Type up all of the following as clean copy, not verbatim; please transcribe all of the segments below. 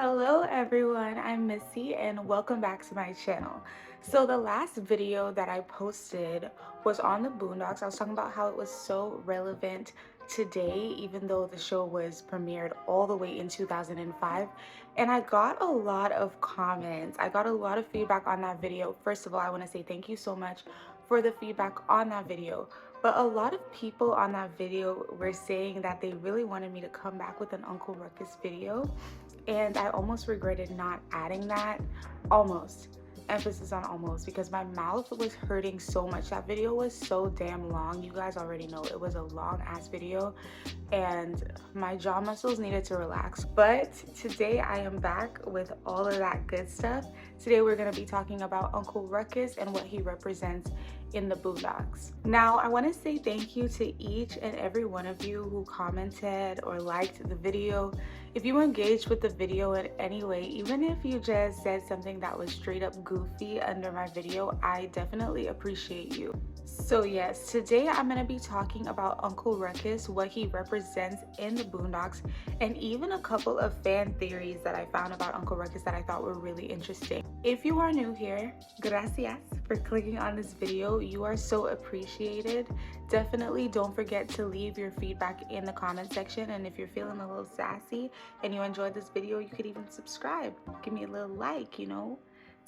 Hello everyone, I'm Missy and welcome back to my channel. So the last video that I posted was on the Boondocks. I was talking about how it was so relevant today, even though the show was premiered all the way in 2005. And I got a lot of comments. I got a lot of feedback on that video. First of all, I want to say thank you so much for the feedback on that video. But a lot of people on that video were saying that they really wanted me to come back with an Uncle Ruckus video. And I almost regretted not adding that. Almost. Emphasis on almost, because my mouth was hurting so much. That video was so damn long. You guys already know it was a long ass video and my jaw muscles needed to relax. But today I am back with all of that good stuff. Today we're going to be talking about Uncle Ruckus and what he represents in the Boondocks. Now I want to say thank you to each and every one of you who commented or liked the video. If you engaged with the video in any way, even if you just said something that was straight up goofy under my video, I definitely appreciate you. So yes, today I'm going to be talking about Uncle Ruckus, what he represents in the Boondocks, and even a couple of fan theories that I found about Uncle Ruckus that I thought were really interesting. If you are new here, gracias for clicking on this video. You are so appreciated. Definitely don't forget to leave your feedback in the comment section, and if you're feeling a little sassy and you enjoyed this video, you could even subscribe. Give me a little like, you know.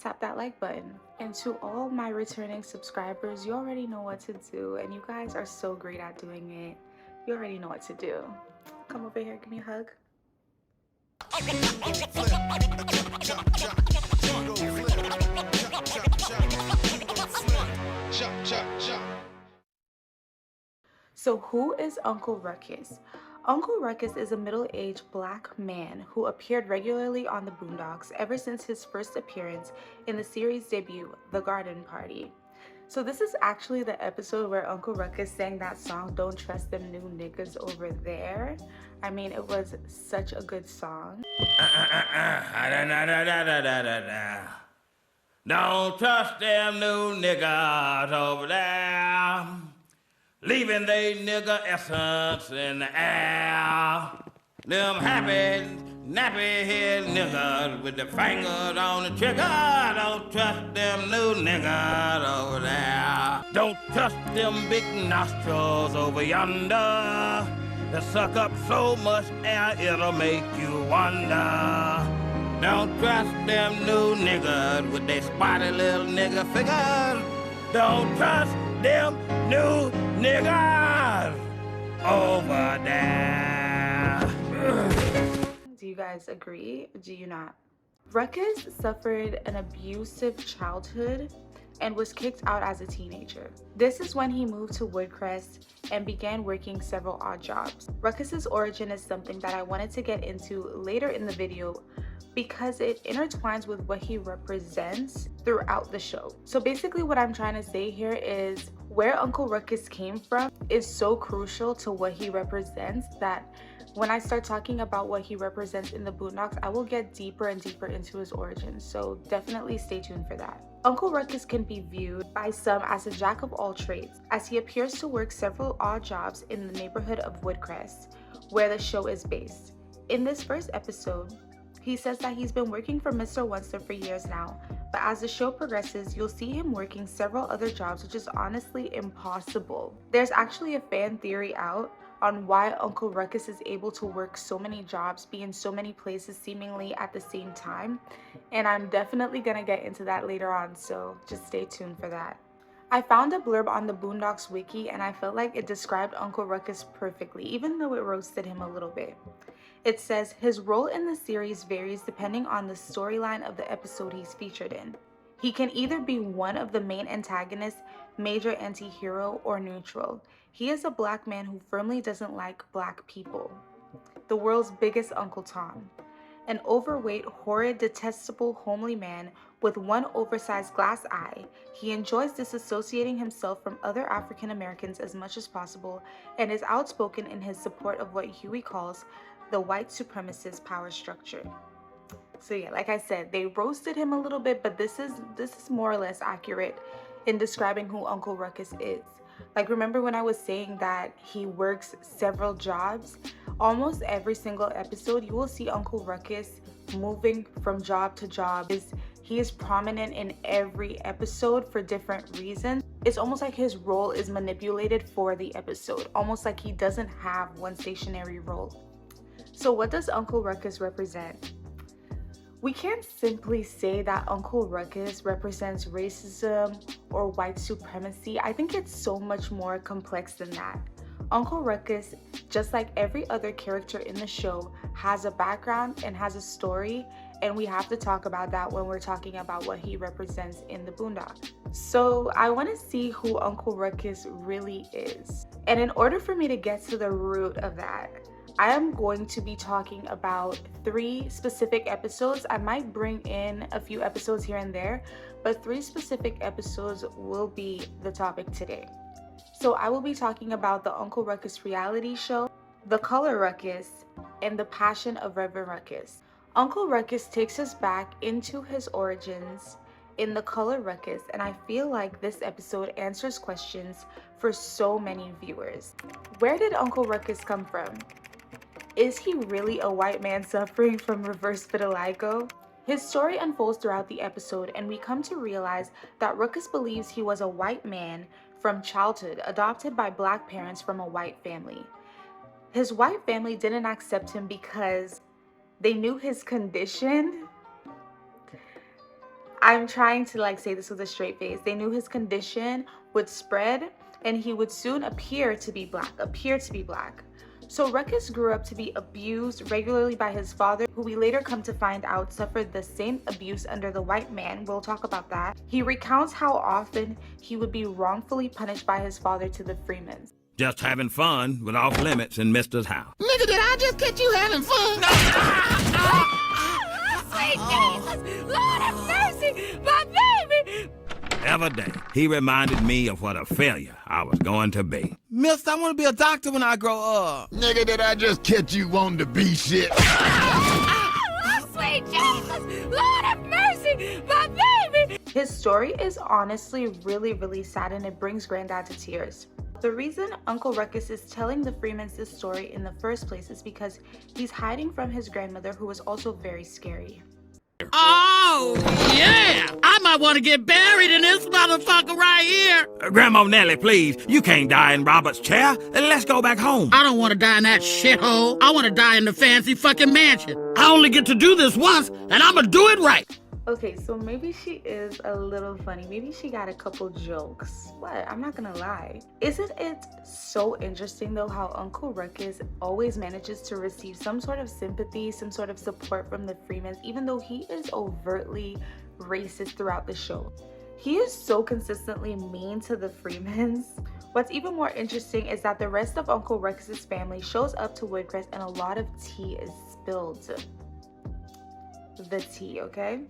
Tap that like button. And to all my returning subscribers, you already know what to do, and you guys are so great at doing it. You already know what to do. Come over here, give me a hug. So who is Uncle Ruckus? Uncle Ruckus is a middle-aged black man who appeared regularly on the Boondocks ever since his first appearance in the series debut, The Garden Party. So this is actually the episode where Uncle Ruckus sang that song, Don't Trust Them New Niggas Over There. I mean, it was such a good song. Don't trust them new niggas over there, leaving they nigga essence in the air. Them happy, nappy head niggas with the fingers on the trigger. Don't trust them new niggas over there. Don't trust them big nostrils over yonder. They suck up so much air it'll make you wonder. Don't trust them new niggas with their spotty little nigga figures. Don't trust them new niggas over there. Do you guys agree? Do you not? Ruckus suffered an abusive childhood and was kicked out as a teenager. This is when he moved to Woodcrest and began working several odd jobs. Ruckus's origin is something that I wanted to get into later in the video because it intertwines with what he represents throughout the show. So basically what I'm trying to say here is where Uncle Ruckus came from is so crucial to what he represents that when I start talking about what he represents in the Boondocks, I will get deeper and deeper into his origins, so definitely stay tuned for that. Uncle Ruckus can be viewed by some as a jack of all trades, as he appears to work several odd jobs in the neighborhood of Woodcrest, where the show is based. In this first episode, he says that he's been working for Mr. Wunster for years now, but as the show progresses, you'll see him working several other jobs, which is honestly impossible. There's actually a fan theory out on why Uncle Ruckus is able to work so many jobs, be in so many places seemingly at the same time, and I'm definitely gonna get into that later on, so just stay tuned for that. I found a blurb on the Boondocks wiki and I felt like it described Uncle Ruckus perfectly, even though it roasted him a little bit. It says, his role in the series varies depending on the storyline of the episode he's featured in. He can either be one of the main antagonists, major anti-hero, or neutral. He is a black man who firmly doesn't like black people. The world's biggest Uncle Tom. An overweight, horrid, detestable, homely man with one oversized glass eye, he enjoys disassociating himself from other African Americans as much as possible and is outspoken in his support of what Huey calls the white supremacist power structure. So yeah, like I said, they roasted him a little bit, but this is more or less accurate in describing who Uncle Ruckus is. Like, remember when I was saying that he works several jobs? Almost every single episode, you will see Uncle Ruckus moving from job to job. He is prominent in every episode for different reasons. It's almost like his role is manipulated for the episode, almost like he doesn't have one stationary role. So what does Uncle Ruckus represent? We can't simply say that Uncle Ruckus represents racism or white supremacy. I think it's so much more complex than that. Uncle Ruckus, just like every other character in the show, has a background and has a story, and we have to talk about that when we're talking about what he represents in the Boondocks. So I want to see who Uncle Ruckus really is. And in order for me to get to the root of that, I am going to be talking about 3 specific episodes. I might bring in a few episodes here and there, but 3 specific episodes will be the topic today. So I will be talking about the Uncle Ruckus reality show, the Color Ruckus, and the Passion of Reverend Ruckus. Uncle Ruckus takes us back into his origins in the Color Ruckus, and I feel like this episode answers questions for so many viewers. Where did Uncle Ruckus come from? Is he really a white man suffering from reverse vitiligo? His story unfolds throughout the episode, and we come to realize that Ruckus believes he was a white man from childhood, adopted by black parents from a white family. His white family didn't accept him because they knew his condition. I'm trying to say this with a straight face. They knew his condition would spread and he would soon appear to be black. So Ruckus grew up to be abused regularly by his father, who we later come to find out suffered the same abuse under the white man. We'll talk about that. He recounts how often he would be wrongfully punished by his father to the Freemans. Just having fun with off limits in Mister's house. Nigga, did I just catch you having fun? Sweet Jesus! Lord have mercy! My baby! Every day, he reminded me of what a failure I was going to be. Mister, I want to be a doctor when I grow up. Nigga, did I just catch you wanting to be shit? Sweet Jesus! Lord have mercy! My baby! His story is honestly really, really sad, and it brings Granddad to tears. The reason Uncle Ruckus is telling the Freemans this story in the first place is because he's hiding from his grandmother, who is also very scary. Oh, yeah! I might want to get buried in this motherfucker right here. Grandma Nellie, please, you can't die in Robert's chair. Let's go back home. I don't want to die in that shithole. I want to die in the fancy fucking mansion. I only get to do this once, and I'm gonna do it right. Okay, so maybe she is a little funny. Maybe she got a couple jokes. What? I'm not gonna lie. Isn't it so interesting though how Uncle Ruckus always manages to receive some sort of sympathy, some sort of support from the Freemans, even though he is overtly racist throughout the show. He is so consistently mean to the Freemans. What's even more interesting is that the rest of Uncle Ruckus's family shows up to Woodcrest and a lot of tea is spilled. The tea, okay?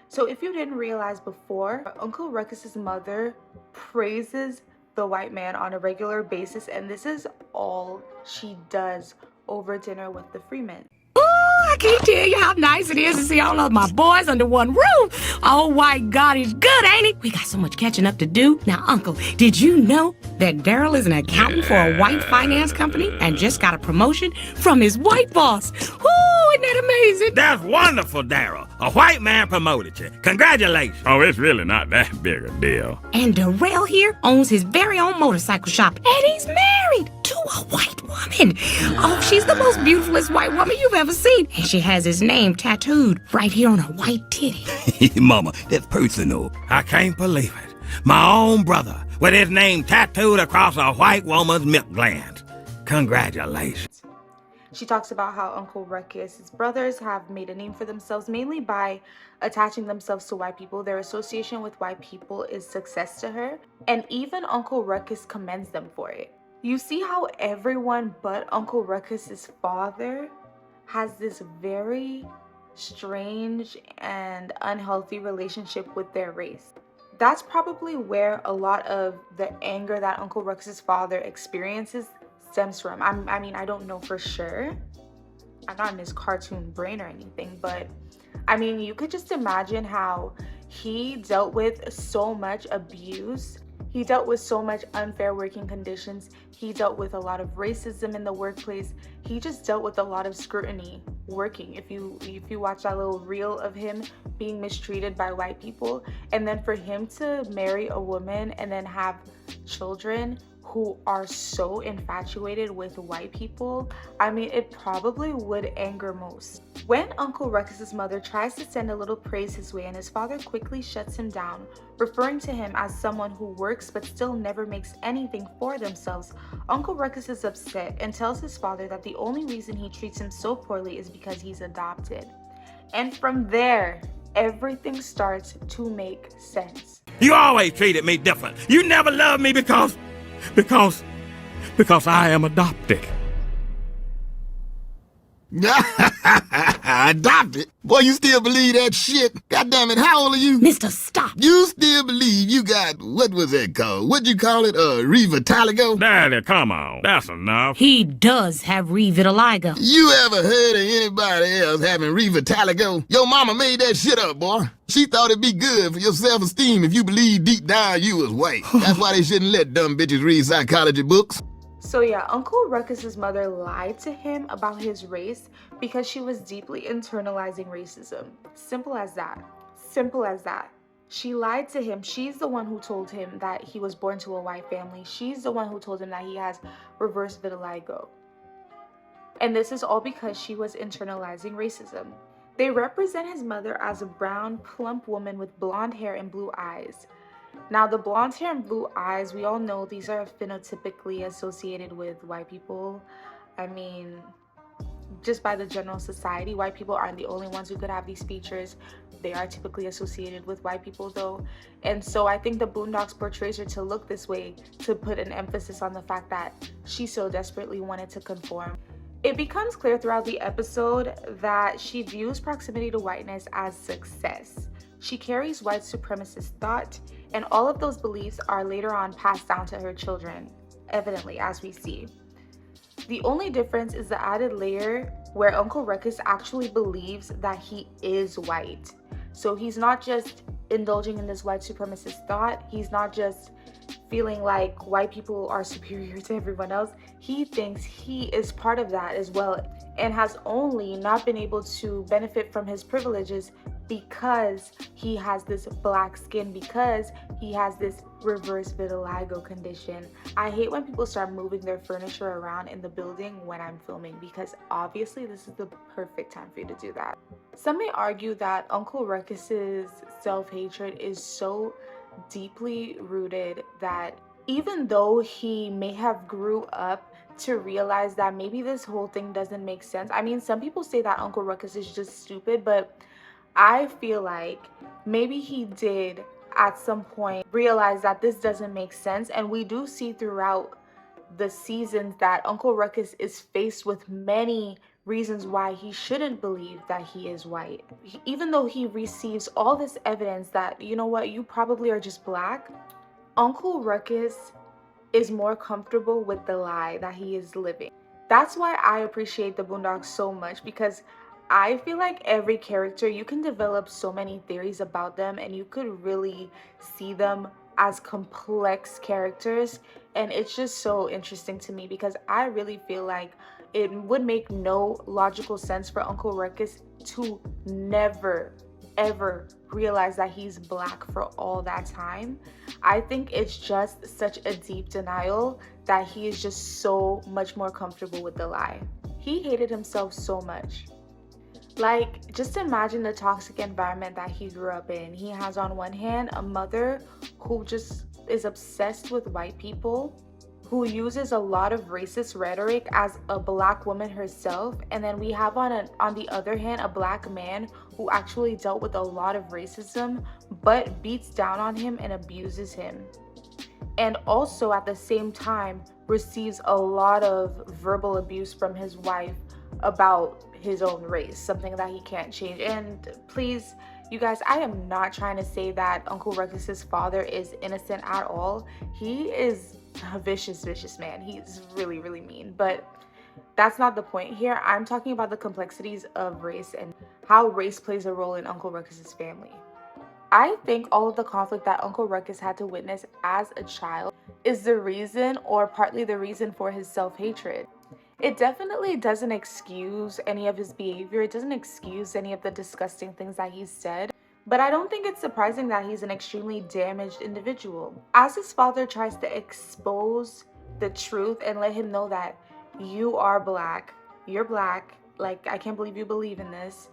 So if you didn't realize before, Uncle Ruckus's mother praises the white man on a regular basis, and this is all she does over dinner with the Freemen. I can't tell you how nice it is to see all of my boys under one roof. Oh, white God is good, ain't he? We got so much catching up to do. Now, Uncle, did you know that Daryl is an accountant for a white finance company and just got a promotion from his white boss? Woo, isn't that amazing? That's wonderful, Daryl. A white man promoted you. Congratulations. Oh, it's really not that big a deal. And Darrell here owns his very own motorcycle shop, and he's married to a white woman. Oh, she's the most beautifulest white woman you've ever seen. And she has his name tattooed right here on her white titty. Mama, that's personal. I can't believe it. My own brother with his name tattooed across a white woman's milk gland. Congratulations. She talks about how Uncle Ruckus's brothers have made a name for themselves mainly by attaching themselves to white people. Their association with white people is success to her, and even Uncle Ruckus commends them for it. You see how everyone but Uncle Ruckus's father has this very strange and unhealthy relationship with their race. That's probably where a lot of the anger that Uncle Ruckus's father experiences stems from. I mean, I don't know for sure. I'm not in his cartoon brain or anything, but I mean, you could just imagine how he dealt with so much abuse. He dealt with so much unfair working conditions. He dealt with a lot of racism in the workplace. He just dealt with a lot of scrutiny working. If you watch that little reel of him being mistreated by white people, and then for him to marry a woman and then have children who are so infatuated with white people, I mean, it probably would anger most. When Uncle Ruckus's mother tries to send a little praise his way and his father quickly shuts him down, referring to him as someone who works but still never makes anything for themselves, Uncle Ruckus is upset and tells his father that the only reason he treats him so poorly is because he's adopted. And from there, everything starts to make sense. You always treated me different. You never loved me because I am adopted. Adopted? Boy, you still believe that shit? God damn it, how old are you? Mister, stop. You still believe you got, what was that called? What'd you call it, revitaligo? Daddy, come on. That's enough. He does have revitiligo. You ever heard of anybody else having revitaligo? Your mama made that shit up, boy. She thought it'd be good for your self-esteem if you believed deep down you was white. That's why they shouldn't let dumb bitches read psychology books. So yeah, Uncle Ruckus's mother lied to him about his race because she was deeply internalizing racism. Simple as that. Simple as that. She lied to him. She's the one who told him that he was born to a white family. She's the one who told him that he has reverse vitiligo. And this is all because she was internalizing racism. They represent his mother as a brown, plump woman with blonde hair and blue eyes. Now, the blonde hair and blue eyes, we all know these are phenotypically associated with white people. I mean, just by the general society, white people aren't the only ones who could have these features. They are typically associated with white people, though. And so I think the Boondocks portrays her to look this way to put an emphasis on the fact that she so desperately wanted to conform. It becomes clear throughout the episode that she views proximity to whiteness as success. She carries white supremacist thought, and all of those beliefs are later on passed down to her children, evidently, as we see. The only difference is the added layer where Uncle Ruckus actually believes that he is white. So he's not just indulging in this white supremacist thought. He's not just feeling like white people are superior to everyone else. He thinks he is part of that as well, and has only not been able to benefit from his privileges because he has this black skin, because he has this reverse vitiligo condition. I hate when people start moving their furniture around in the building when I'm filming, because obviously this is the perfect time for you to do that. Some may argue that Uncle Ruckus's self-hatred is so deeply rooted that even though he may have grew up to realize that maybe this whole thing doesn't make sense. I mean, some people say that Uncle Ruckus is just stupid, but I feel like maybe he did at some point realize that this doesn't make sense. And we do see throughout the seasons that Uncle Ruckus is faced with many reasons why he shouldn't believe that he is white. Even though he receives all this evidence that, you know what, you probably are just black, Uncle Ruckus is more comfortable with the lie that he is living. That's why I appreciate the Boondocks so much, because I feel like every character, you can develop so many theories about them and you could really see them as complex characters, and it's just so interesting to me because I really feel like it would make no logical sense for Uncle Ruckus to never ever realize that he's black for all that time. I think it's just such a deep denial that he is just so much more comfortable with the lie. He hated himself so much. Like, just imagine the toxic environment that he grew up in. He has on one hand a mother who just is obsessed with white people, who uses a lot of racist rhetoric as a black woman herself, and then we have on the other hand a black man who actually dealt with a lot of racism but beats down on him and abuses him, and also at the same time receives a lot of verbal abuse from his wife about his own race, something that he can't change. And please, you guys, I am not trying to say that Uncle Ruckus's father is innocent at all. He is a vicious man. He's really, really mean, but that's not the point here. I'm talking about the complexities of race and how race plays a role in Uncle Ruckus's family. I think all of the conflict that Uncle Ruckus had to witness as a child is the reason, or partly the reason, for his self-hatred. It definitely doesn't excuse any of his behavior. It doesn't excuse any of the disgusting things that he said. But I don't think it's surprising that he's an extremely damaged individual. As his father tries to expose the truth and let him know that you are black, you're black, like, I can't believe you believe in this,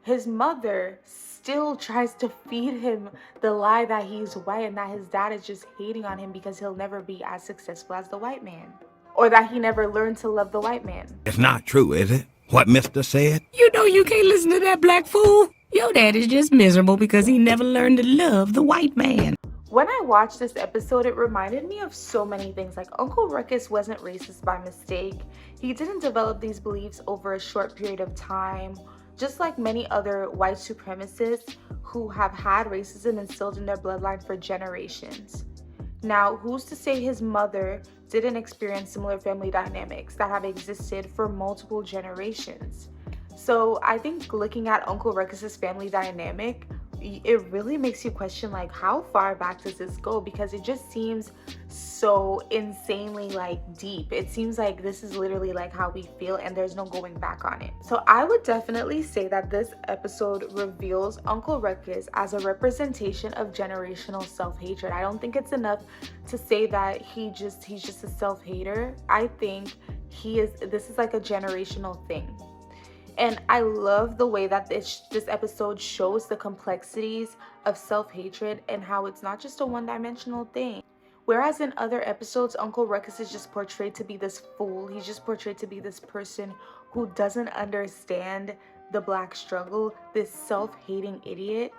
his mother still tries to feed him the lie that he's white and that his dad is just hating on him because he'll never be as successful as the white man. Or that he never learned to love the white man. It's not true, is it? What Mister said? You know you can't listen to that black fool. Your dad is just miserable because he never learned to love the white man. When I watched this episode, it reminded me of so many things. Like, Uncle Ruckus wasn't racist by mistake. He didn't develop these beliefs over a short period of time. Just like many other white supremacists who have had racism instilled in their bloodline for generations. Now, who's to say his mother didn't experience similar family dynamics that have existed for multiple generations? So I think looking at Uncle Ruckus's family dynamic, it really makes you question, like, how far back does this go? Because it just seems so insanely, like, deep. It seems like this is literally like how we feel and there's no going back on it. So I would definitely say that this episode reveals Uncle Ruckus as a representation of generational self-hatred. I don't think it's enough to say that he's just a self-hater. I think this is like a generational thing. And I love the way that this episode shows the complexities of self-hatred and how it's not just a one-dimensional thing. Whereas in other episodes, Uncle Ruckus is just portrayed to be this fool. He's just portrayed to be this person who doesn't understand the black struggle, this self-hating idiot.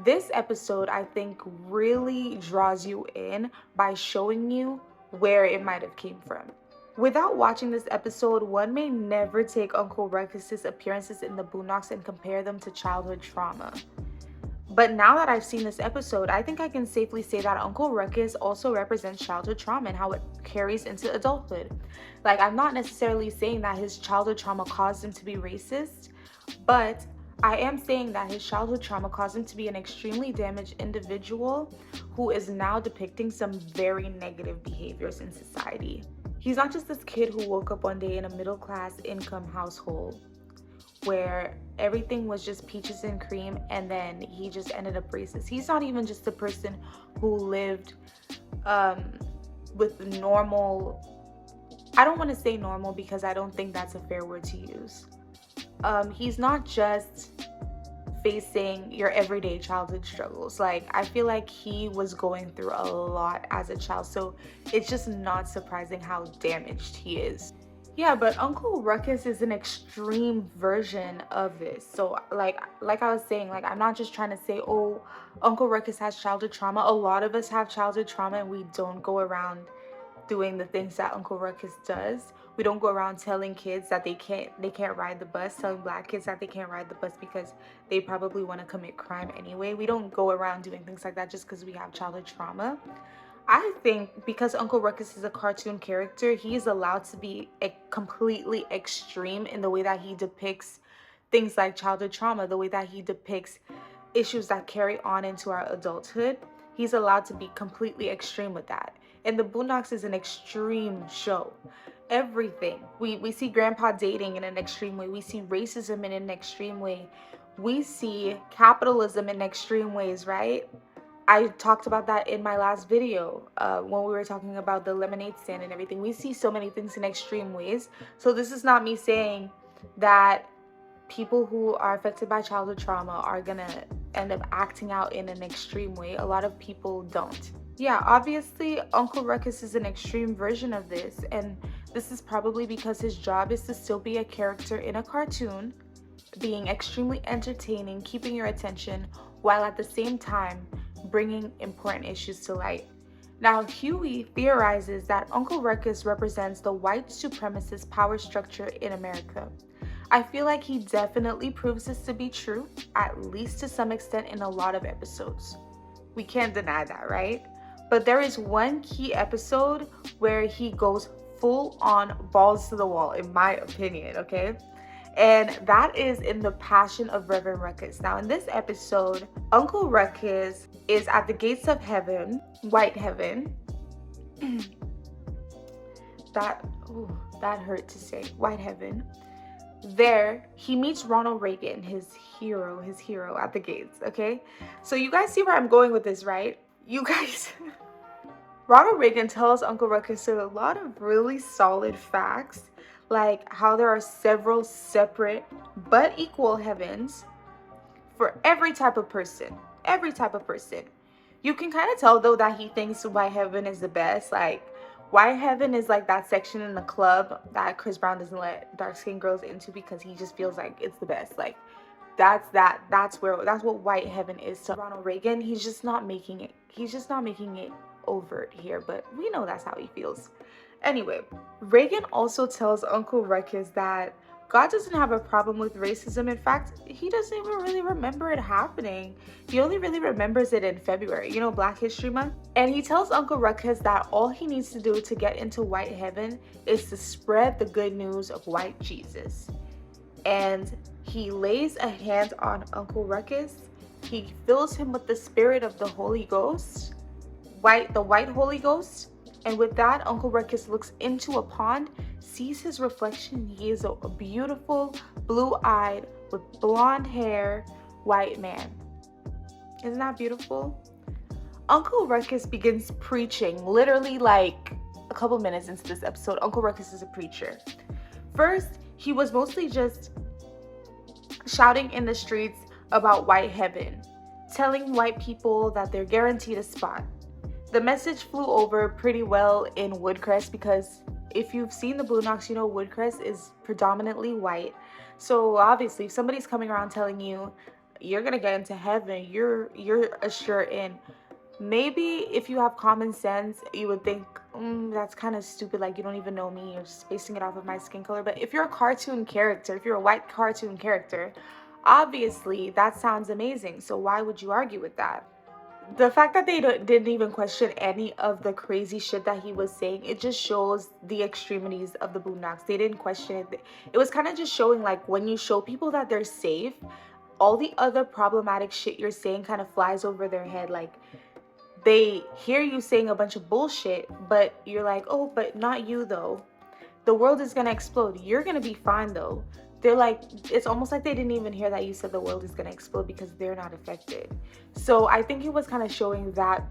This episode, I think, really draws you in by showing you where it might have came from. Without watching this episode, one may never take Uncle Ruckus's appearances in the Boondocks and compare them to childhood trauma. But now that I've seen this episode, I think I can safely say that Uncle Ruckus also represents childhood trauma and how it carries into adulthood. Like, I'm not necessarily saying that his childhood trauma caused him to be racist, but I am saying that his childhood trauma caused him to be an extremely damaged individual who is now depicting some very negative behaviors in society. He's not just this kid who woke up one day in a middle-class income household where everything was just peaches and cream and then he just ended up racist. He's not even just a person who lived with normal, I don't want to say normal because I don't think that's a fair word to use. He's not just facing your everyday childhood struggles. Like, I feel like he was going through a lot as a child, so it's just not surprising how damaged he is. Yeah, but Uncle Ruckus is an extreme version of this. So like I was saying, like, I'm not just trying to say, oh, Uncle Ruckus has childhood trauma. A lot of us have childhood trauma and we don't go around doing the things that Uncle Ruckus does. We don't go around telling kids that they can't ride the bus, telling black kids that they can't ride the bus because they probably want to commit crime anyway. We don't go around doing things like that just because we have childhood trauma. I think because Uncle Ruckus is a cartoon character, he is allowed to be completely extreme in the way that he depicts things like childhood trauma, the way that he depicts issues that carry on into our adulthood. He's allowed to be completely extreme with that. And the Boondocks is an extreme show. Everything. We see grandpa dating in an extreme way. We see racism in an extreme way. We see capitalism in extreme ways, right? I talked about that in my last video when we were talking about the lemonade stand and everything. We see so many things in extreme ways. So this is not me saying that people who are affected by childhood trauma are gonna end up acting out in an extreme way. A lot of people don't. Yeah, obviously Uncle Ruckus is an extreme version of this, and this is probably because his job is to still be a character in a cartoon, being extremely entertaining, keeping your attention, while at the same time bringing important issues to light. Now, Huey theorizes that Uncle Ruckus represents the white supremacist power structure in America. I feel like he definitely proves this to be true, at least to some extent in a lot of episodes. We can't deny that, right? But there is one key episode where he goes full on balls to the wall, in my opinion, okay? And that is in the Passion of Reverend Ruckus. Now, in this episode, Uncle Ruckus is at the gates of heaven, white heaven. That hurt to say, white heaven. There, he meets Ronald Reagan, his hero at the gates, okay? So you guys see where I'm going with this, right? You guys... Ronald Reagan tells Uncle Ruckus a lot of really solid facts, like how there are several separate but equal heavens for every type of person. Every type of person. You can kind of tell, though, that he thinks white heaven is the best. Like, white heaven is like that section in the club that Chris Brown doesn't let dark-skinned girls into because he just feels like it's the best. Like, that's what white heaven is to Ronald Reagan. He's just not making it overt here, but we know that's how he feels. Anyway, Reagan also tells Uncle Ruckus that God doesn't have a problem with racism. In fact, he doesn't even really remember it happening. He only really remembers it in February, you know, Black History Month. And he tells Uncle Ruckus that all he needs to do to get into white heaven is to spread the good news of white Jesus. And he lays a hand on Uncle Ruckus. He fills him with the spirit of the Holy Ghost, the white Holy Ghost. And with that, Uncle Ruckus looks into a pond, sees his reflection. He is a beautiful, blue-eyed, with blonde hair, white man. Isn't that beautiful? Uncle Ruckus begins preaching, literally like a couple minutes into this episode. Uncle Ruckus is a preacher. First, he was mostly just shouting in the streets about white heaven, telling white people that they're guaranteed a spot. The message flew over pretty well in Woodcrest because if you've seen the Boondocks, you know Woodcrest is predominantly white. So obviously, if somebody's coming around telling you you're gonna get into heaven, you're a sure in. Maybe if you have common sense, you would think, that's kind of stupid. Like, you don't even know me. You're just basing it off of my skin color. But if you're a cartoon character, if you're a white cartoon character, obviously that sounds amazing. So why would you argue with that? The fact that they didn't even question any of the crazy shit that he was saying, it just shows the extremities of the Boondocks. They didn't question it. It was kind of just showing, like, when you show people that they're safe, all the other problematic shit you're saying kind of flies over their head. Like, they hear you saying a bunch of bullshit, but you're like, oh, but not you, though. The world is gonna explode. You're gonna be fine, though. They're like, it's almost like they didn't even hear that you said the world is going to explode because they're not affected. So I think it was kind of showing that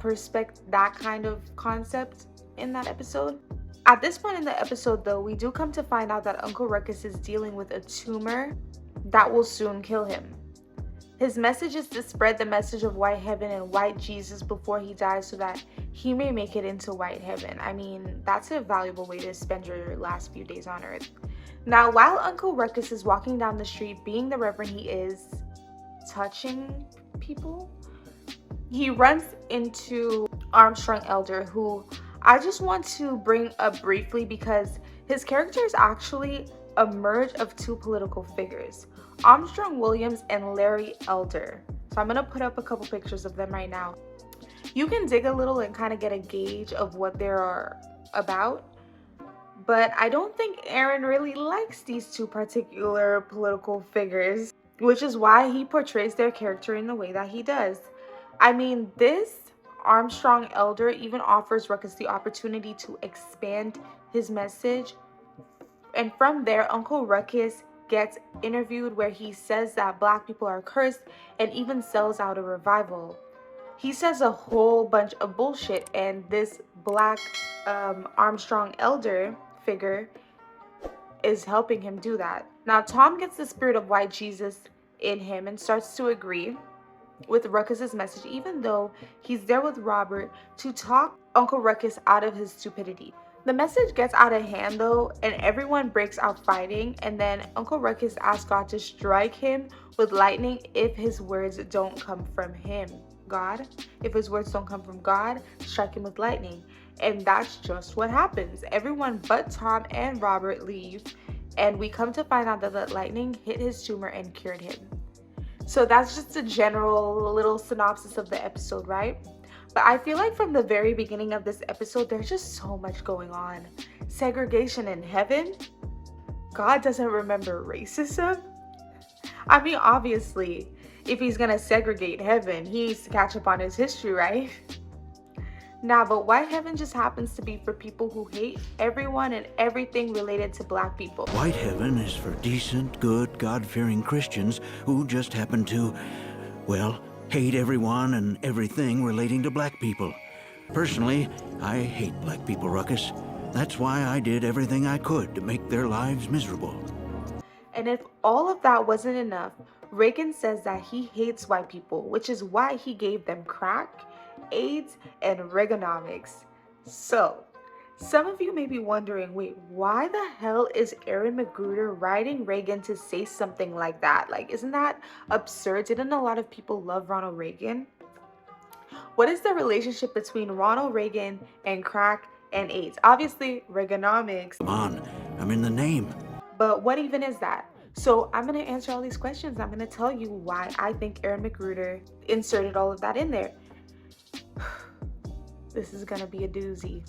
that kind of concept in that episode. At this point in the episode, though, we do come to find out that Uncle Ruckus is dealing with a tumor that will soon kill him. His message is to spread the message of white heaven and white Jesus before he dies so that he may make it into white heaven. I mean, that's a valuable way to spend your last few days on earth. Now, while Uncle Ruckus is walking down the street, being the Reverend he is, touching people, he runs into Armstrong Elder, who I just want to bring up briefly because his character is actually a merge of two political figures, Armstrong Williams and Larry Elder. So I'm going to put up a couple pictures of them right now. You can dig a little and kind of get a gauge of what they're about. But I don't think Aaron really likes these two particular political figures, which is why he portrays their character in the way that he does. I mean, this Armstrong Elder even offers Ruckus the opportunity to expand his message. And from there, Uncle Ruckus gets interviewed where he says that Black people are cursed and even sells out a revival. He says a whole bunch of bullshit, and this Black Armstrong Elder figure is helping him do that. Now, Tom gets the spirit of white Jesus in him and starts to agree with Ruckus's message, even though he's there with Robert to talk Uncle Ruckus out of his stupidity. The message gets out of hand, though, and everyone breaks out fighting, and then Uncle Ruckus asks God to strike him with lightning if his words don't come from him. God, if his words don't come from God, strike him with lightning. And that's just what happens. Everyone but Tom and Robert leave, and we come to find out that the lightning hit his tumor and cured him. So that's just a general little synopsis of the episode, right? But I feel like from the very beginning of this episode, there's just so much going on. Segregation in heaven, God doesn't remember racism? I mean, obviously, if he's gonna segregate heaven, he needs to catch up on his history, right? Nah, but white heaven just happens to be for people who hate everyone and everything related to black people. White heaven is for decent, good, God-fearing Christians who just happen to, well, hate everyone and everything relating to black people. Personally, I hate black people, Ruckus. That's why I did everything I could to make their lives miserable. And if all of that wasn't enough, Reagan says that he hates white people, which is why he gave them crack, AIDS, and Reaganomics. So, some of you may be wondering, wait, why the hell is Aaron McGruder writing Reagan to say something like that? Like, isn't that absurd? Didn't a lot of people love Ronald Reagan? What is the relationship between Ronald Reagan and crack and AIDS? Obviously, Reaganomics. Come on, I'm in the name. But what even is that? So I'm going to answer all these questions. I'm going to tell you why I think Aaron McGruder inserted all of that in there. This is going to be a doozy.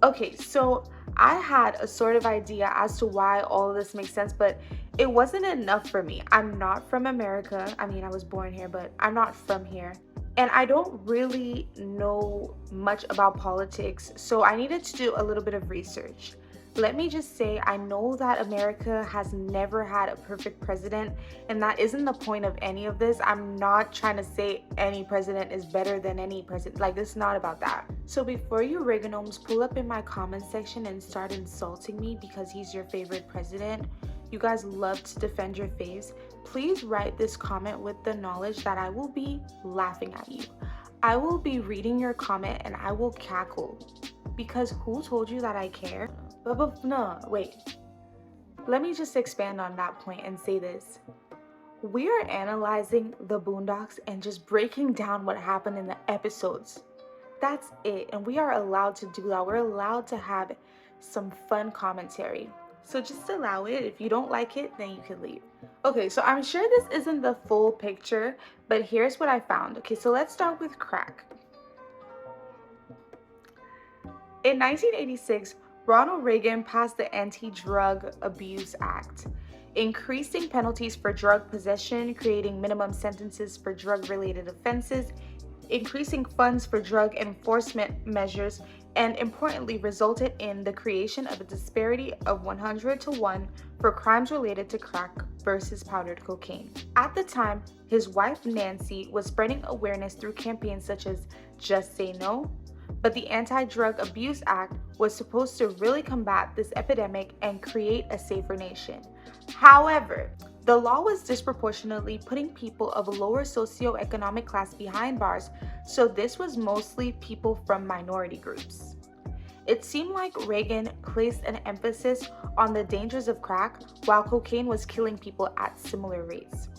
Okay, so I had a sort of idea as to why all of this makes sense, but it wasn't enough for me. I'm not from America. I mean, I was born here, but I'm not from here. And I don't really know much about politics, so I needed to do a little bit of research. Let me just say, I know that America has never had a perfect president, and that isn't the point of any of this. I'm not trying to say any president is better than any president. Like, it's not about that. So before you Reaganomes pull up in my comment section and start insulting me because he's your favorite president, you guys love to defend your face, please write this comment with the knowledge that I will be laughing at you. I will be reading your comment and I will cackle. Because who told you that I care? No, wait. Let me just expand on that point and say this. We are analyzing the Boondocks and just breaking down what happened in the episodes. That's it. And we are allowed to do that. We're allowed to have some fun commentary. So just allow it. If you don't like it, then you can leave. Okay, so I'm sure this isn't the full picture, but here's what I found. Okay, so let's start with crack. In 1986, Ronald Reagan passed the Anti-Drug Abuse Act, increasing penalties for drug possession, creating minimum sentences for drug-related offenses, increasing funds for drug enforcement measures, and importantly resulted in the creation of a disparity of 100 to 1 for crimes related to crack versus powdered cocaine. At the time, his wife Nancy was spreading awareness through campaigns such as Just Say No, but the Anti-Drug Abuse Act was supposed to really combat this epidemic and create a safer nation. However, the law was disproportionately putting people of a lower socioeconomic class behind bars, so this was mostly people from minority groups. It seemed like Reagan placed an emphasis on the dangers of crack while cocaine was killing people at similar rates.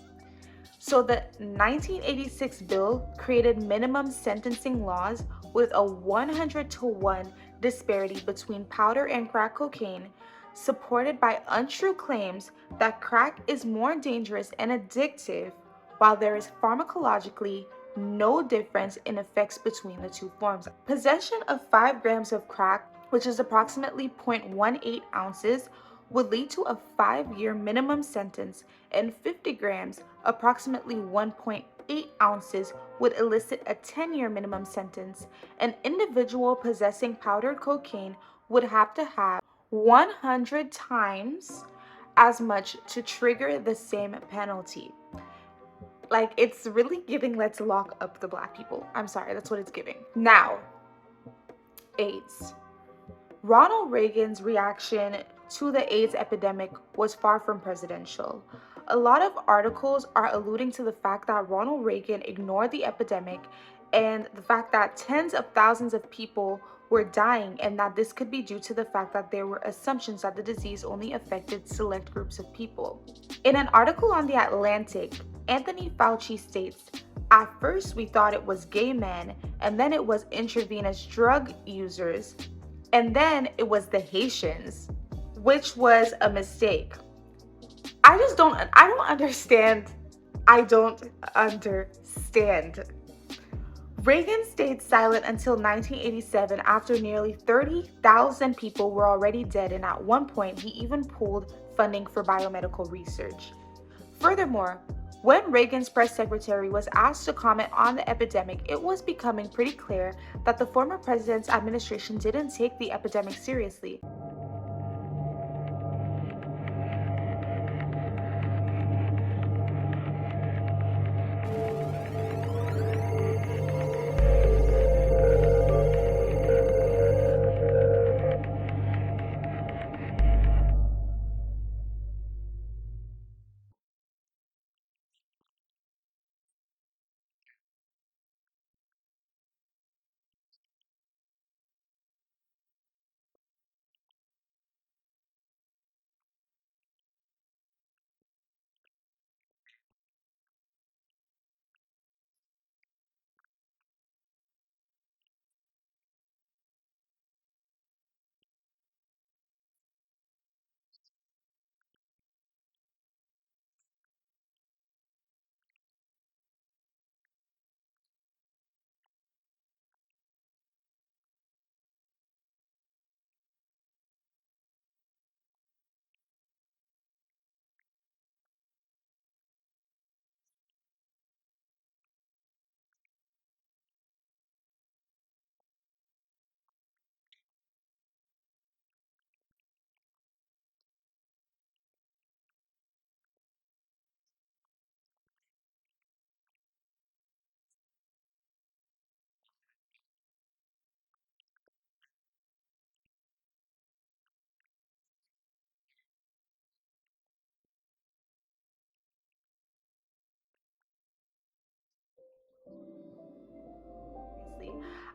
So the 1986 bill created minimum sentencing laws with a 100 to 1 disparity between powder and crack cocaine, supported by untrue claims that crack is more dangerous and addictive, while there is pharmacologically no difference in effects between the two forms. Possession of 5 grams of crack, which is approximately 0.18 ounces, would lead to a 5-year minimum sentence, and 50 grams, approximately 1.8 ounces, would elicit a 10-year minimum sentence. An individual possessing powdered cocaine would have to have 100 times as much to trigger the same penalty. Like, it's really giving let's lock up the black people. I'm sorry, that's what it's giving. Now, AIDS. Ronald Reagan's reaction to the AIDS epidemic was far from presidential. A lot of articles are alluding to the fact that Ronald Reagan ignored the epidemic and the fact that tens of thousands of people were dying, and that this could be due to the fact that there were assumptions that the disease only affected select groups of people. In an article on The Atlantic, Anthony Fauci states, "At first we thought it was gay men, and then it was intravenous drug users, and then it was the Haitians, which was a mistake." I don't understand. Reagan stayed silent until 1987 after nearly 30,000 people were already dead, and at one point he even pulled funding for biomedical research. Furthermore, when Reagan's press secretary was asked to comment on the epidemic, it was becoming pretty clear that the former president's administration didn't take the epidemic seriously.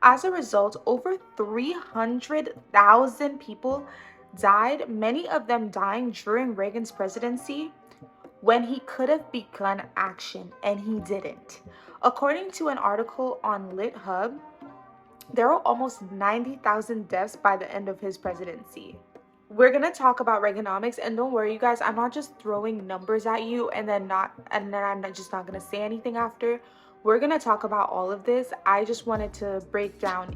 As a result, over 300,000 people died, many of them dying during Reagan's presidency when he could have begun action and he didn't. According to an article on LitHub, there were almost 90,000 deaths by the end of his presidency. We're gonna talk about Reaganomics, and don't worry, you guys, I'm not just throwing numbers at you and then I'm just not gonna say anything after. We're gonna talk about all of this. I just wanted to break down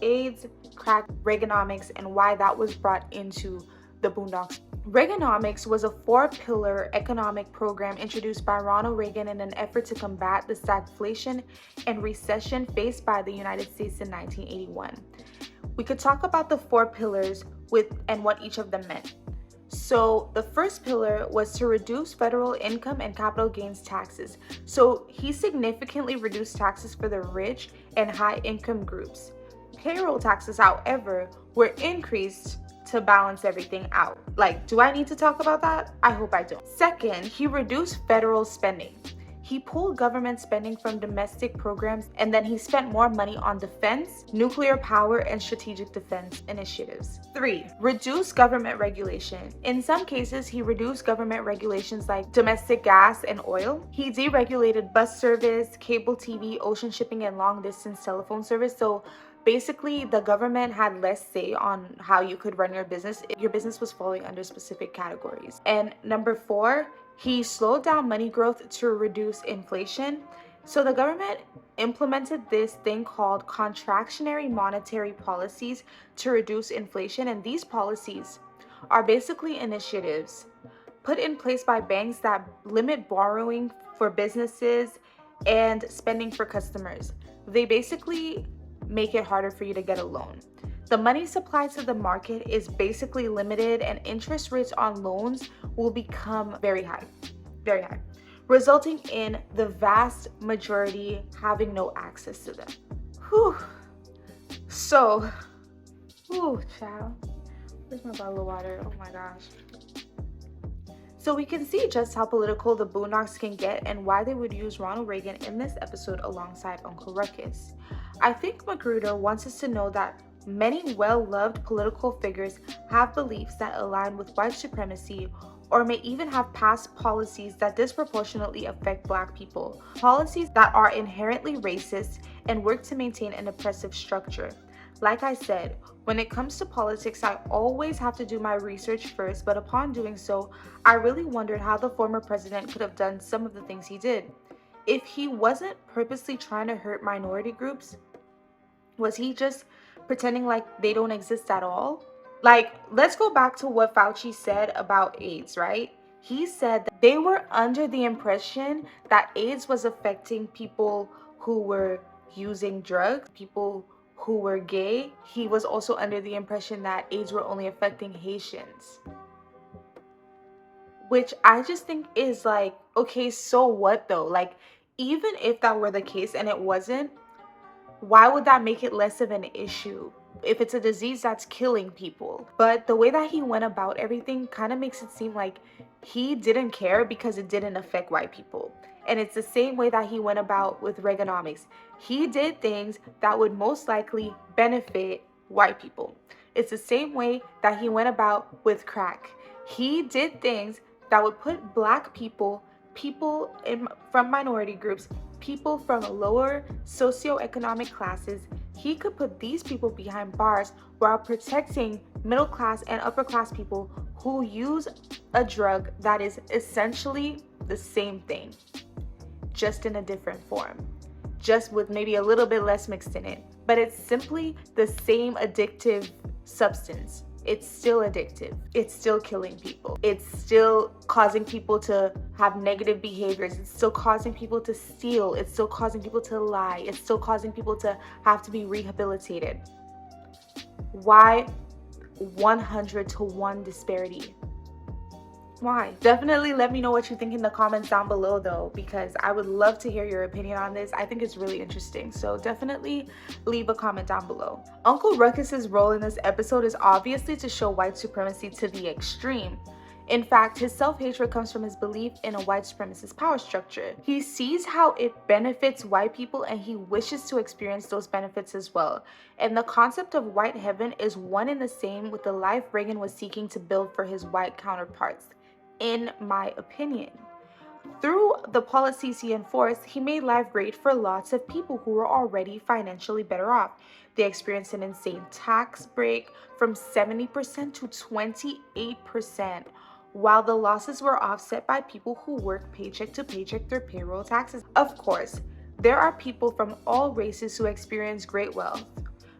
AIDS, crack, Reaganomics, and why that was brought into the Boondocks. Reaganomics was a 4-pillar economic program introduced by Ronald Reagan in an effort to combat the stagflation and recession faced by the United States in 1981. We could talk about the 4 pillars and what each of them meant. So the first pillar was to reduce federal income and capital gains taxes. So he significantly reduced taxes for the rich and high income groups. Payroll taxes, however, were increased to balance everything out. Like, do I need to talk about that? I hope I don't. Second, he reduced federal spending. He pulled government spending from domestic programs, and then he spent more money on defense, nuclear power, and strategic defense initiatives. 3, reduce government regulation. In some cases, he reduced government regulations like domestic gas and oil. He deregulated bus service, cable TV, ocean shipping, and long distance telephone service. So basically, the government had less say on how you could run your business. Your business was falling under specific categories. And number 4, he slowed down money growth to reduce inflation. So the government implemented this thing called contractionary monetary policies to reduce inflation. And these policies are basically initiatives put in place by banks that limit borrowing for businesses and spending for customers. They basically make it harder for you to get a loan. The money supply to the market is basically limited, and interest rates on loans will become very high, resulting in the vast majority having no access to them. So, child, where's my bottle of water? Oh my gosh. So we can see just how political the Boondocks can get and why they would use Ronald Reagan in this episode alongside Uncle Ruckus. I think McGruder wants us to know that many well-loved political figures have beliefs that align with white supremacy or may even have passed policies that disproportionately affect Black people, policies that are inherently racist and work to maintain an oppressive structure. Like I said, when it comes to politics, I always have to do my research first, but upon doing so, I really wondered how the former president could have done some of the things he did. If he wasn't purposely trying to hurt minority groups, was he just pretending like they don't exist at all? Like, let's go back to what Fauci said about AIDS, right? He said that they were under the impression that AIDS was affecting people who were using drugs, people who were gay. He was also under the impression that AIDS were only affecting Haitians. Which I just think is like, okay, so what though? Like, even if that were the case and it wasn't, why would that make it less of an issue if it's a disease that's killing people? But the way that he went about everything kind of makes it seem like he didn't care because it didn't affect white people. And it's the same way that he went about with Reaganomics. He did things that would most likely benefit white people. It's the same way that he went about with crack. He did things that would put black people, from minority groups, people from lower socioeconomic classes, he could put these people behind bars while protecting middle class and upper class people who use a drug that is essentially the same thing, just in a different form, just with maybe a little bit less mixed in it. But it's simply the same addictive substance. It's still addictive. It's still killing people. It's still causing people to have negative behaviors. It's still causing people to steal. It's still causing people to lie. It's still causing people to have to be rehabilitated. Why 100-to-1 disparity? Why? Definitely let me know what you think in the comments down below though, because I would love to hear your opinion on this. I think it's really interesting, so definitely leave a comment down below. Uncle Ruckus's role in this episode is obviously to show white supremacy to the extreme. In fact, his self-hatred comes from his belief in a white supremacist power structure. He sees how it benefits white people and he wishes to experience those benefits as well. And the concept of white heaven is one and the same with the life Reagan was seeking to build for his white counterparts, in my opinion. Through the policies he enforced, he made life great for lots of people who were already financially better off. They experienced an insane tax break from 70% to 28%, while the losses were offset by people who work paycheck to paycheck through payroll taxes. Of course, there are people from all races who experience great wealth,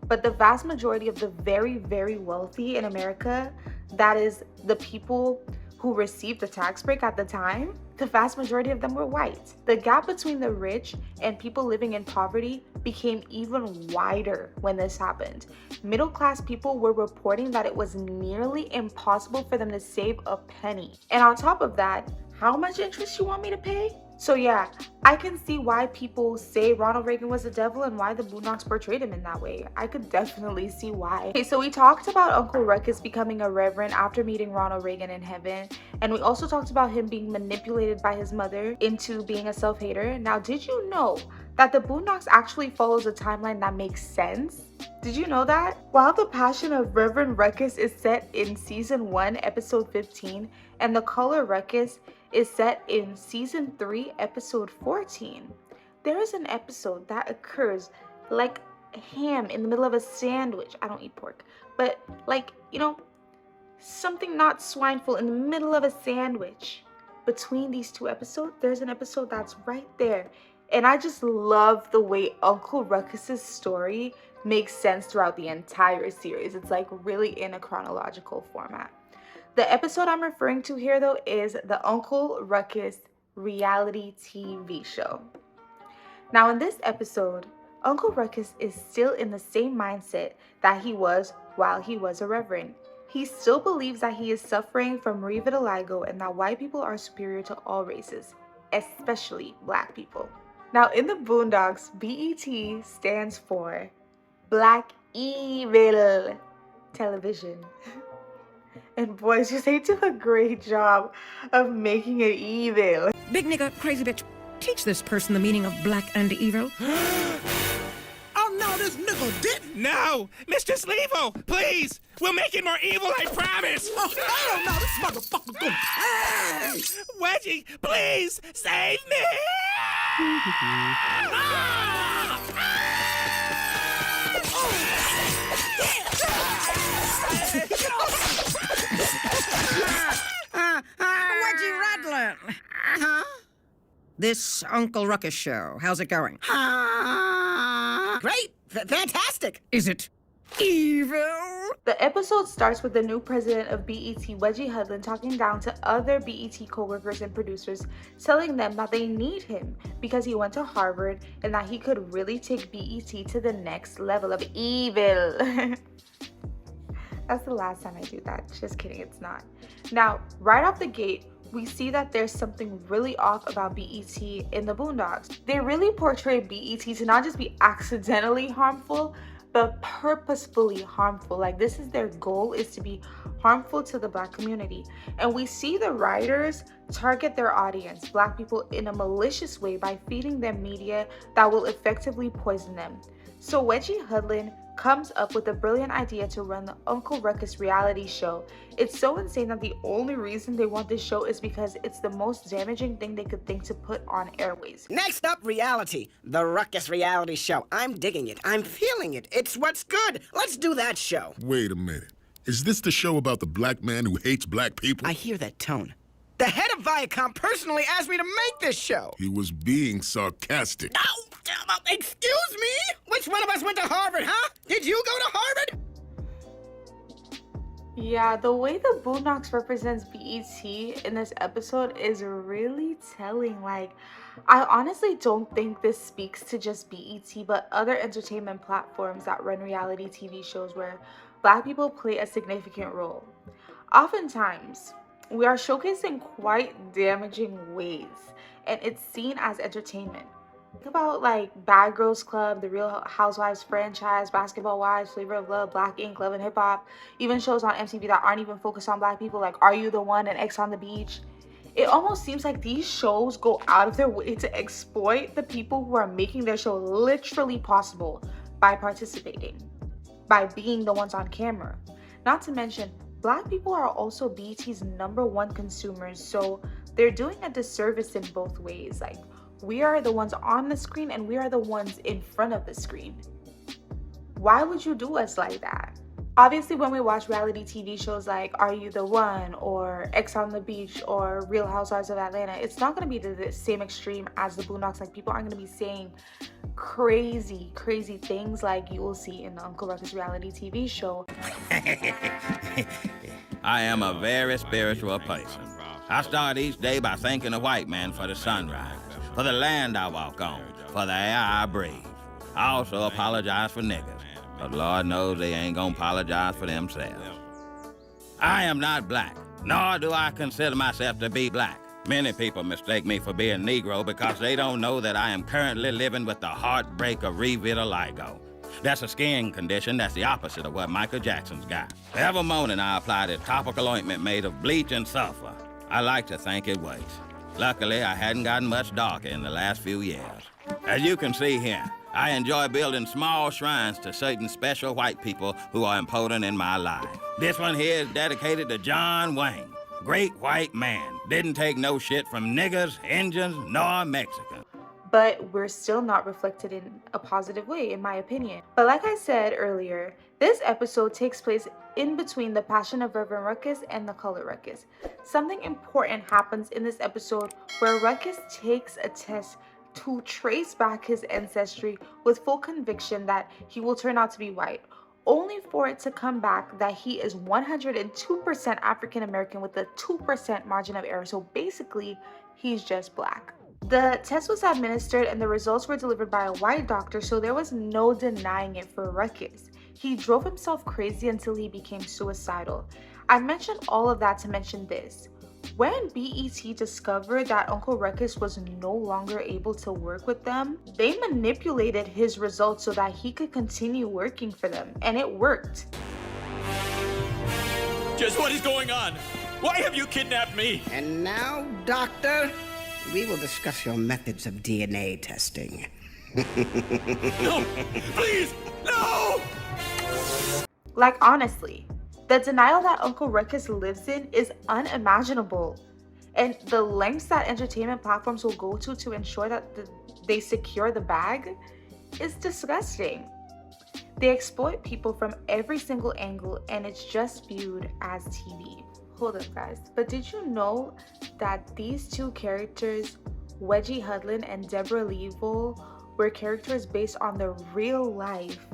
but the vast majority of the very, very wealthy in America, that is the people who received the tax break at the time, the vast majority of them were white. The gap between the rich and people living in poverty became even wider when this happened. Middle class people were reporting that it was nearly impossible for them to save a penny. And on top of that, how much interest you want me to pay? So yeah, I can see why people say Ronald Reagan was the devil and why the Boondocks portrayed him in that way. I could definitely see why. Okay, so we talked about Uncle Ruckus becoming a reverend after meeting Ronald Reagan in heaven. And we also talked about him being manipulated by his mother into being a self-hater. Now, did you know that the Boondocks actually follows a timeline that makes sense? Did you know that? While the passion of Reverend Ruckus is set in season 1, episode 15, and the Color Ruckus is set in season 3, episode 14, there is an episode that occurs like ham in the middle of a sandwich. I don't eat pork, but like, you know, something not swineful in the middle of a sandwich. Between these two episodes, there's an episode that's right there. And I just love the way Uncle Ruckus's story makes sense throughout the entire series. It's like really in a chronological format. The episode I'm referring to here though is the Uncle Ruckus reality TV show. Now in this episode, Uncle Ruckus is still in the same mindset that he was while he was a reverend. He still believes that he is suffering from revitiligo and that white people are superior to all races, especially black people. Now in the Boondocks, BET stands for Black Evil Television. And boys, just they do a great job of making it evil. Big nigga, crazy bitch. Teach this person the meaning of black and evil. Oh no, this nigga didn't. No! Mr. Sleevo, please! We'll make it more evil, I promise! Oh, hell no, this motherfucker gonna pay. Wedgie, please, save me! Wedgie Radlin. Huh? This Uncle Ruckus show, how's it going? Great, fantastic. Is it evil? The episode starts with the new president of BET, Wedgie Hudlin, talking down to other BET co-workers and producers, telling them that they need him because he went to Harvard and that he could really take BET to the next level of evil. That's the last time I do that. Just kidding, it's not. Now, right off the gate, we see that there's something really off about BET in the Boondocks. They really portray BET to not just be accidentally harmful, but purposefully harmful. Like, this is their goal, is to be harmful to the Black community. And we see the writers target their audience, Black people, in a malicious way by feeding them media that will effectively poison them. So Wedgie Hudlin comes up with a brilliant idea to run the Uncle Ruckus reality show. It's so insane that the only reason they want this show is because it's the most damaging thing they could think to put on airways. Next up, Reality. The Ruckus reality show. I'm digging it. I'm feeling it. It's what's good. Let's do that show. Wait a minute. Is this the show about the black man who hates black people? I hear that tone. The head of Viacom personally asked me to make this show. He was being sarcastic. No! Excuse me? Which one of us went to Harvard, huh? Did you go to Harvard? Yeah, the way the Boondocks represents BET in this episode is really telling. Like, I honestly don't think this speaks to just BET, but other entertainment platforms that run reality TV shows where Black people play a significant role. Oftentimes, we are showcasing quite damaging ways, and it's seen as entertainment. Think about like Bad Girls Club, the Real Housewives franchise, Basketball Wives, Flavor of Love, Black Ink, Love and Hip Hop, even shows on MTV that aren't even focused on Black people, like Are You the One and X on the Beach. It almost seems like these shows go out of their way to exploit the people who are making their show literally possible by participating, by being the ones on camera. Not to mention, Black people are also BET's #1 consumers, so they're doing a disservice in both ways. Like, we are the ones on the screen and we are the ones in front of the screen. Why would you do us like that? Obviously, when we watch reality TV shows like Are You the One or X on the Beach or Real Housewives of Atlanta, it's not going to be the same extreme as the Boondocks. Like, people aren't going to be saying crazy things like you will see in the Uncle Ruckus reality TV show. I am a very spiritual person. I start each day by thanking the white man for the sunrise, for the land I walk on, for the air I breathe. I also apologize for niggas, but Lord knows they ain't gonna apologize for themselves. I am not black, nor do I consider myself to be black. Many people mistake me for being Negro because they don't know that I am currently living with the heartbreak of revitiligo. That's a skin condition that's the opposite of what Michael Jackson's got. Every morning I apply this topical ointment made of bleach and sulfur. I like to think it works. Luckily, I hadn't gotten much darker in the last few years. As you can see here, I enjoy building small shrines to certain special white people who are important in my life. This one here is dedicated to John Wayne. Great white man. Didn't take no shit from niggers, Indians, nor Mexicans. But we're still not reflected in a positive way, in my opinion. But like I said earlier, this episode takes place in between the Passion of Reverend Ruckus and the Color Ruckus. Something important happens in this episode where Ruckus takes a test to trace back his ancestry with full conviction that he will turn out to be white, only for it to come back that he is 102% African American with a 2% margin of error. So basically, he's just black. The test was administered and the results were delivered by a white doctor, so there was no denying it for Ruckus. He drove himself crazy until he became suicidal. I mentioned all of that to mention this. When BET discovered that Uncle Ruckus was no longer able to work with them, they manipulated his results so that he could continue working for them, and it worked. Just what is going on? Why have you kidnapped me? And now, Doctor, we will discuss your methods of DNA testing. No! Please! No! Like, honestly, the denial that Uncle Ruckus lives in is unimaginable. And the lengths that entertainment platforms will go to ensure that they secure the bag is disgusting. They exploit people from every single angle, and it's just viewed as TV. Hold up, guys. But did you know that these two characters, Wedgie Hudlin and Deborah Leavell, were characters based on the real life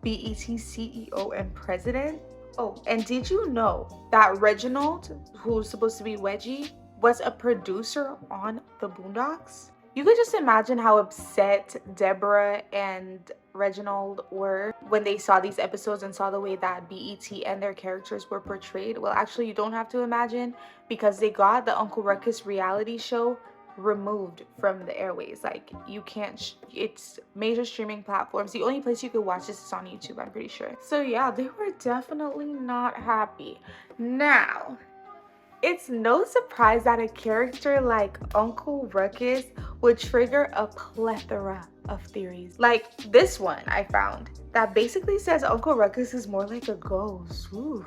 BET CEO and president? Oh, and did you know that Reginald, who's supposed to be Wedgie, was a producer on the Boondocks? You could just imagine how upset Deborah and Reginald were when they saw these episodes and saw the way that BET and their characters were portrayed. Well, actually, you don't have to imagine, because they got the Uncle Ruckus reality show removed from the airways. Like, you can't it's major streaming platforms. The only place you could watch this is on YouTube, I'm pretty sure. So yeah, they were definitely not happy. Now, it's no surprise that a character like Uncle Ruckus would trigger a plethora of theories. Like this one I found that basically says Uncle Ruckus is more like a ghost. Ooh.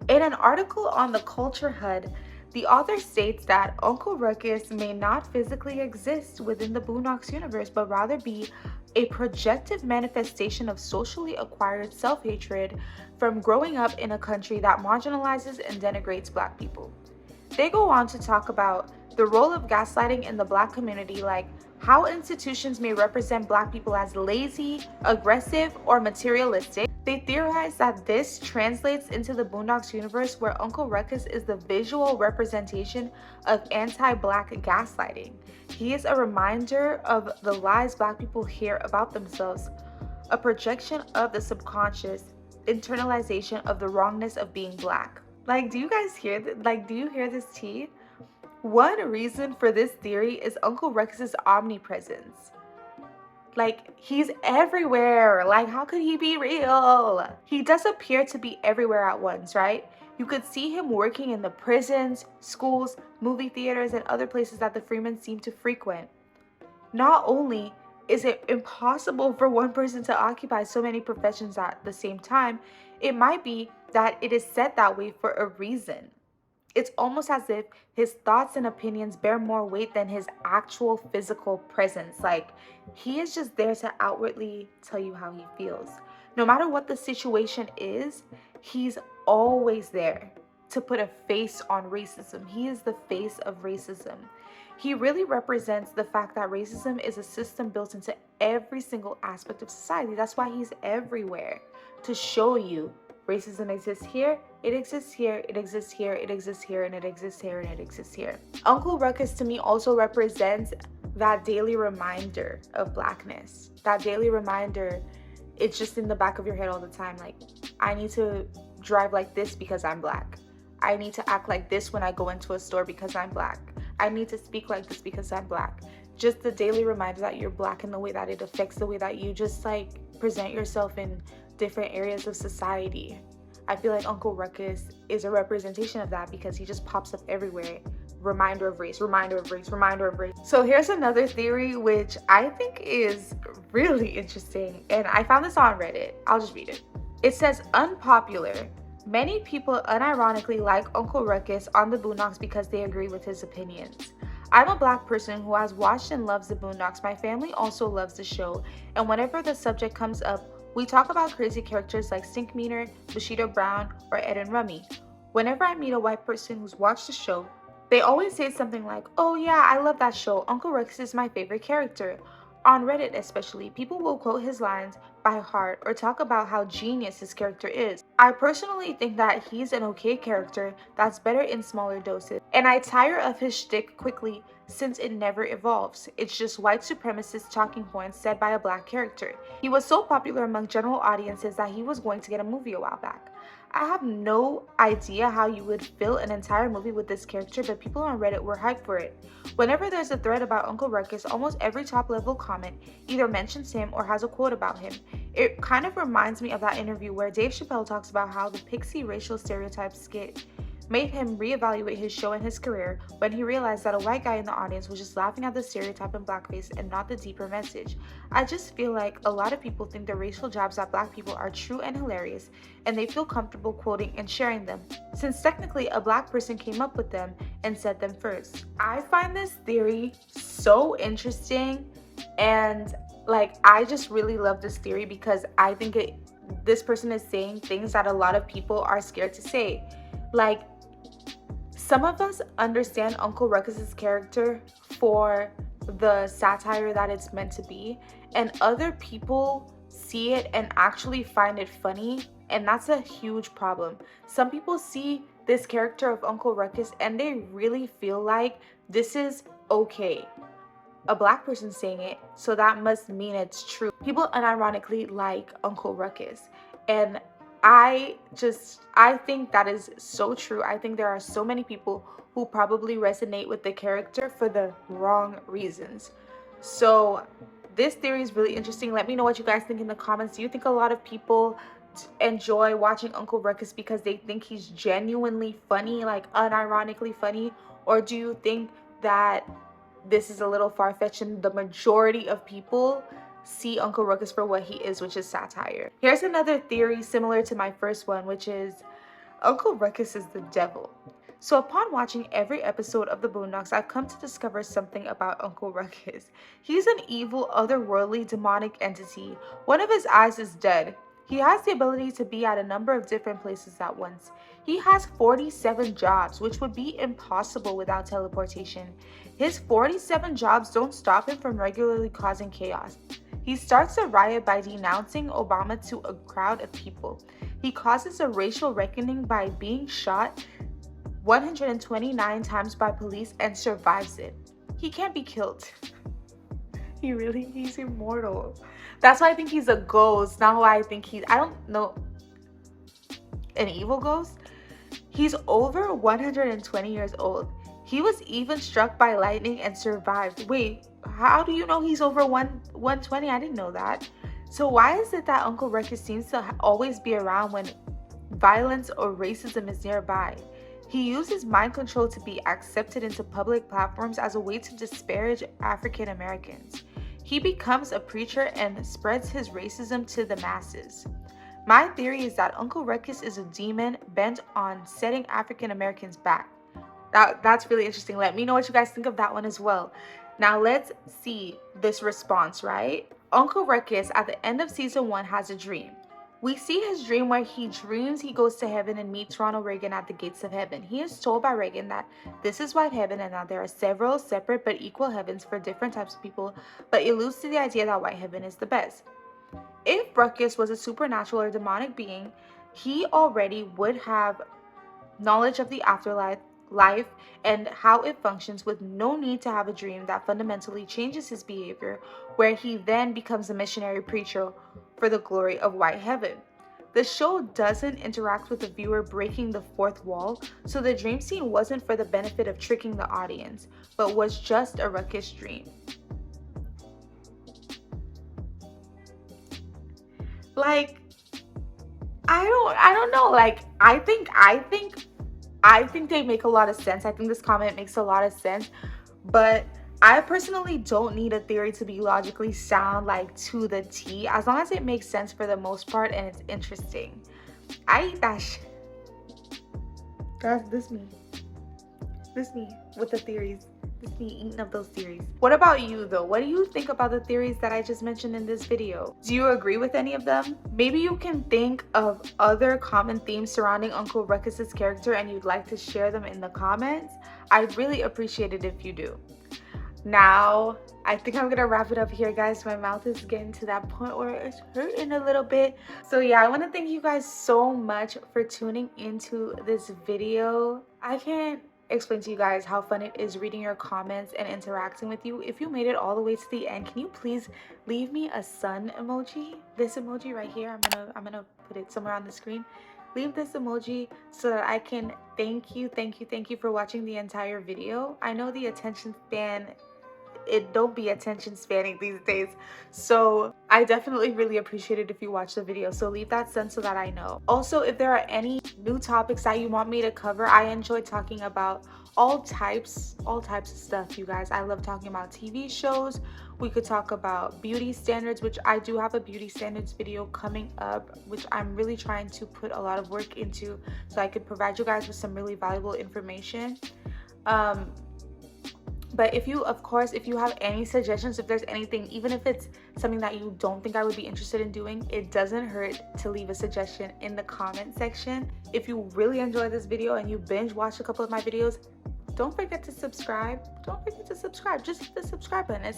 In an article on the Culture HUD, the author states that Uncle Ruckus may not physically exist within the Boondocks universe, but rather be a projective manifestation of socially acquired self-hatred from growing up in a country that marginalizes and denigrates Black people. They go on to talk about the role of gaslighting in the Black community, like how institutions may represent Black people as lazy, aggressive, or materialistic. They theorize that this translates into the Boondocks universe, where Uncle Ruckus is the visual representation of anti-Black gaslighting. He is a reminder of the lies Black people hear about themselves, a projection of the subconscious, internalization of the wrongness of being Black. Like, do you guys hear do you hear this tea? One reason for this theory is Uncle Ruckus's omnipresence. Like, he's everywhere. Like, how could he be real? He does appear to be everywhere at once, right? You could see him working in the prisons, schools, movie theaters, and other places that the Freemans seem to frequent. Not only is it impossible for one person to occupy so many professions at the same time, it might be that it is set that way for a reason. It's almost as if his thoughts and opinions bear more weight than his actual physical presence. Like, he is just there to outwardly tell you how he feels. No matter what the situation is, he's always there to put a face on racism. He is the face of racism. He really represents the fact that racism is a system built into every single aspect of society. That's why he's everywhere, to show you racism exists here, it exists here, it exists here, it exists here, and it exists here, and it exists here. Uncle Ruckus to me also represents that daily reminder of Blackness. That daily reminder, it's just in the back of your head all the time. Like, I need to drive like this because I'm Black. I need to act like this when I go into a store because I'm Black. I need to speak like this because I'm Black. Just the daily reminder that you're Black, and the way that it affects the way that you just like present yourself in different areas of society. I feel like Uncle Ruckus is a representation of that, because he just pops up everywhere. Reminder of race, reminder of race, reminder of race. So here's another theory which I think is really interesting, and I found this on Reddit. I'll just read it. It says, unpopular. Many people unironically like Uncle Ruckus on the Boondocks because they agree with his opinions. I'm a Black person who has watched and loves the Boondocks. My family also loves the show, and whenever the subject comes up, we talk about crazy characters like Stinkmeaner, Bushido Brown, or Ed and Rummy. Whenever I meet a white person who's watched the show, they always say something like, oh yeah, I love that show. Uncle Ruckus is my favorite character. On Reddit especially, people will quote his lines by heart or talk about how genius his character is. I personally think that he's an okay character that's better in smaller doses, and I tire of his shtick quickly since it never evolves. It's just white supremacist talking points said by a Black character. He was so popular among general audiences that he was going to get a movie a while back. I have no idea how you would fill an entire movie with this character, but people on Reddit were hyped for it. Whenever there's a thread about Uncle Ruckus, almost every top-level comment either mentions him or has a quote about him. It kind of reminds me of that interview where Dave Chappelle talks about how the Pixie racial stereotype skit made him reevaluate his show and his career when he realized that a white guy in the audience was just laughing at the stereotype in blackface and not the deeper message. I just feel like a lot of people think the racial jabs at Black people are true and hilarious, and they feel comfortable quoting and sharing them, since technically a Black person came up with them and said them first. I find this theory so interesting, and like, I just really love this theory because I think this person is saying things that a lot of people are scared to say. Like, some of us understand Uncle Ruckus's character for the satire that it's meant to be, and other people see it and actually find it funny And that's a huge problem. Some people see this character of Uncle Ruckus and they really feel like this is okay. A black person saying it, so that must mean it's true. People unironically like Uncle Ruckus. And I think that is so true. I think there are so many people who probably resonate with the character for the wrong reasons. So this theory is really interesting. Let me know what you guys think in the comments. Do you think a lot of people enjoy watching Uncle Ruckus because they think he's genuinely funny, like unironically funny? Or do you think that this is a little far-fetched and the majority of people see Uncle Ruckus for what he is, which is satire? Here's another theory similar to my first one, which is Uncle Ruckus is the devil. So upon watching every episode of the Boondocks, I've come to discover something about Uncle Ruckus. He's an evil, otherworldly, demonic entity. One of his eyes is dead. He has the ability to be at a number of different places at once. He has 47 jobs, which would be impossible without teleportation. His 47 jobs don't stop him from regularly causing chaos. He starts a riot by denouncing Obama to a crowd of people. He causes a racial reckoning by being shot 129 times by police and survives it. He can't be killed. He's immortal. That's why I think he's a ghost, not why I think I don't know, an evil ghost. He's over 120 years old. He was even struck by lightning and survived. Wait, how do you know he's over 120? I didn't know that. So why is it that Uncle Ruckus seems to always be around when violence or racism is nearby? He uses mind control to be accepted into public platforms as a way to disparage African Americans. He becomes a preacher and spreads his racism to the masses. My theory is that Uncle Ruckus is a demon bent on setting African Americans back. That's really interesting. Let me know what you guys think of that one as well. Now let's see this response, right? Uncle Ruckus at the end of season 1 has a dream. We see his dream where he dreams he goes to heaven and meets Ronald Reagan at the gates of heaven. He is told by Reagan that this is white heaven and that there are several separate but equal heavens for different types of people, but alludes to the idea that white heaven is the best. If Ruckus was a supernatural or demonic being, he already would have knowledge of the afterlife, life, and how it functions, with no need to have a dream that fundamentally changes his behavior, where he then becomes a missionary preacher for the glory of white heaven. The show doesn't interact with the viewer breaking the fourth wall, so the dream scene wasn't for the benefit of tricking the audience, but was just a Ruckus dream. Like, I don't know. Like, I think they make a lot of sense. I think this comment makes a lot of sense, but I personally don't need a theory to be logically sound, like to the T, as long as it makes sense for the most part and it's interesting. I eat that shit. This me with the theories. This me eating up those theories. What about you though? What do you think about the theories that I just mentioned in this video? Do you agree with any of them? Maybe you can think of other common themes surrounding Uncle Ruckus's character and you'd like to share them in the comments. I'd really appreciate it if you do. Now, I think I'm gonna wrap it up here, guys. My mouth is getting to that point where it's hurting a little bit. So yeah, I want to thank you guys so much for tuning into this video. I can't explain to you guys how fun it is reading your comments and interacting with you. If you made it all the way to the end, can you please leave me a sun emoji? This emoji right here, I'm gonna put it somewhere on the screen. Leave this emoji so that I can thank you for watching the entire video. I know the attention span, it don't be attention spanning these days, so I definitely really appreciate it if you watch the video. So leave that sun so that I know. Also, if there are any new topics that you want me to cover, I enjoy talking about all types of stuff, you guys. I love talking about TV shows. We could talk about beauty standards, which I do have a beauty standards video coming up, which I'm really trying to put a lot of work into so I could provide you guys with some really valuable information. But if you have any suggestions, if there's anything, even if it's something that you don't think I would be interested in doing, it doesn't hurt to leave a suggestion in the comment section. If you really enjoyed this video and you binge watched a couple of my videos, don't forget to subscribe. Just hit the subscribe button.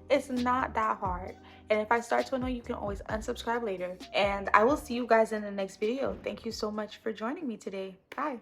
It's not that hard. And if I start to annoy you, you can always unsubscribe later. And I will see you guys in the next video. Thank you so much for joining me today. Bye.